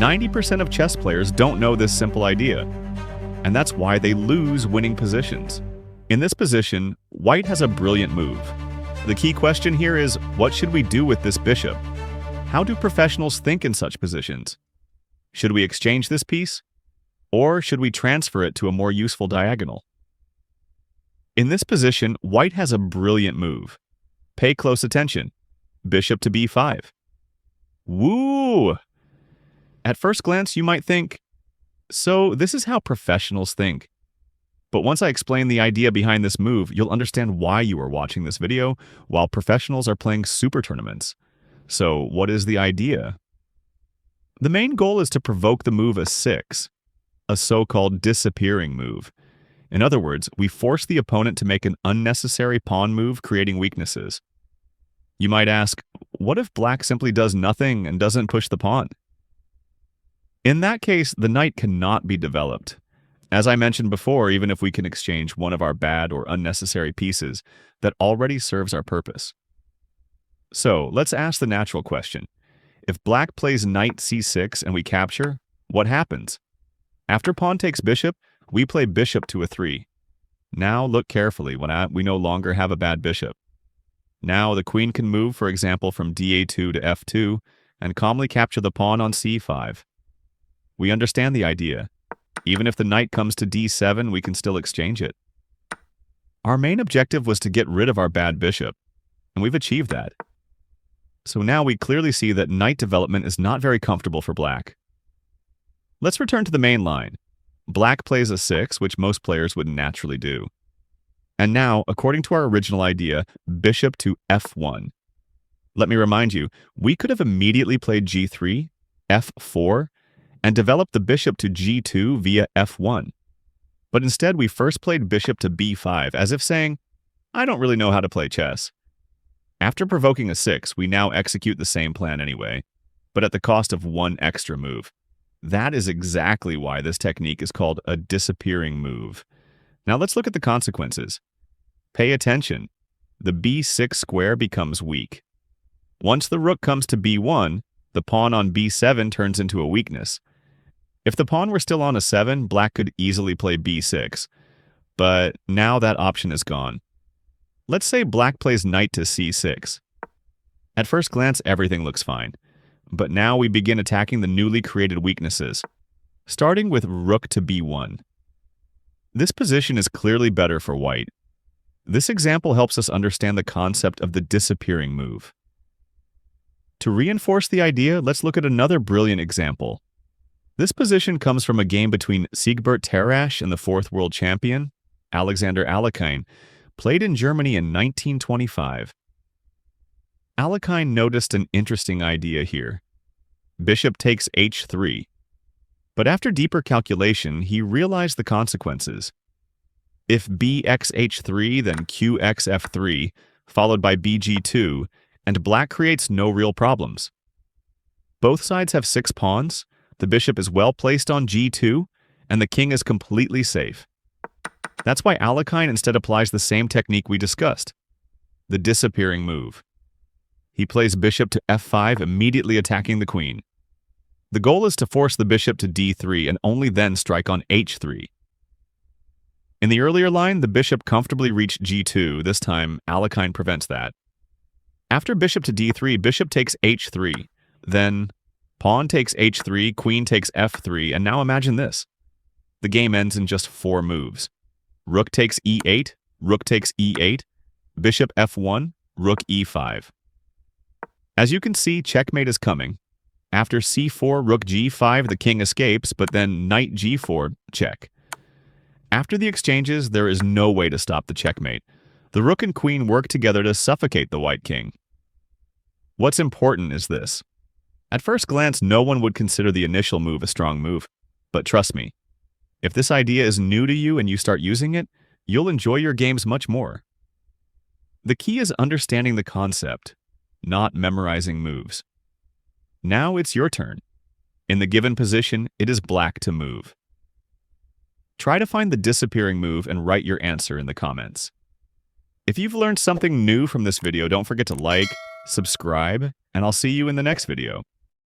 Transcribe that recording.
90% of chess players don't know this simple idea, and that's why they lose winning positions. In this position, white has a brilliant move. The key question here is, what should we do with this bishop? How do professionals think in such positions? Should we exchange this piece? Or should we transfer it to a more useful diagonal? In this position, white has a brilliant move. Pay close attention. Bishop to b5. Woo! At first glance, you might think, so this is how professionals think. But once I explain the idea behind this move, you'll understand why you are watching this video while professionals are playing super tournaments. So what is the idea? The main goal is to provoke the move a6, a so-called disappearing move. In other words, we force the opponent to make an unnecessary pawn move, creating weaknesses. You might ask, what if black simply does nothing and doesn't push the pawn? In that case, the knight cannot be developed. As I mentioned before, even if we can exchange one of our bad or unnecessary pieces, that already serves our purpose. So, let's ask the natural question. If black plays knight c6 and we capture, what happens? After pawn takes bishop, we play bishop to a3. Now look carefully when we no longer have a bad bishop. Now the queen can move, for example, from da2 to f2 and calmly capture the pawn on c5. We understand the idea. Even if the knight comes to d7, we can still exchange it. Our main objective was to get rid of our bad bishop, and we've achieved that. So now we clearly see that knight development is not very comfortable for black. Let's return to the main line. Black plays a6, which most players would naturally do. And now, according to our original idea, bishop to f1. Let me remind you, we could have immediately played g3, f4, and developed the bishop to g2 via f1. But instead, we first played bishop to b5, as if saying, I don't really know how to play chess. After provoking a6, we now execute the same plan anyway, but at the cost of one extra move. That is exactly why this technique is called a disappearing move. Now let's look at the consequences. Pay attention. The b6 square becomes weak. Once the rook comes to b1, the pawn on b7 turns into a weakness. If the pawn were still on a7, black could easily play b6, but now that option is gone. Let's say black plays knight to c6. At first glance, everything looks fine, but now we begin attacking the newly created weaknesses, starting with rook to b1. This position is clearly better for white. This example helps us understand the concept of the disappearing move. To reinforce the idea, let's look at another brilliant example. This position comes from a game between Siegbert Terrasch and the fourth world champion, Alexander Alekhine, played in Germany in 1925. Alekhine noticed an interesting idea here. Bishop takes h3. But after deeper calculation, he realized the consequences. If bxh3, then qxf3, followed by bg2, and black creates no real problems. Both sides have 6 pawns, the bishop is well placed on g2, and the king is completely safe. That's why Alekhine instead applies the same technique we discussed, the disappearing move. He plays bishop to f5, immediately attacking the queen. The goal is to force the bishop to d3 and only then strike on h3. In the earlier line, the bishop comfortably reached g2. This time, Alekhine prevents that. After bishop to d3, bishop takes h3. Then, pawn takes h3, queen takes f3, and now imagine this. The game ends in just 4 moves. Rook takes e8, rook takes e8, bishop f1, rook e5. As you can see, checkmate is coming. After c4, rook g5, the king escapes, but then knight g4, check. After the exchanges, there is no way to stop the checkmate. The rook and queen work together to suffocate the white king. What's important is this. At first glance, no one would consider the initial move a strong move. But trust me, if this idea is new to you and you start using it, you'll enjoy your games much more. The key is understanding the concept, not memorizing moves. Now it's your turn. In the given position, it is black to move. Try to find the disappearing move and write your answer in the comments. If you've learned something new from this video, don't forget to like, subscribe, and I'll see you in the next video.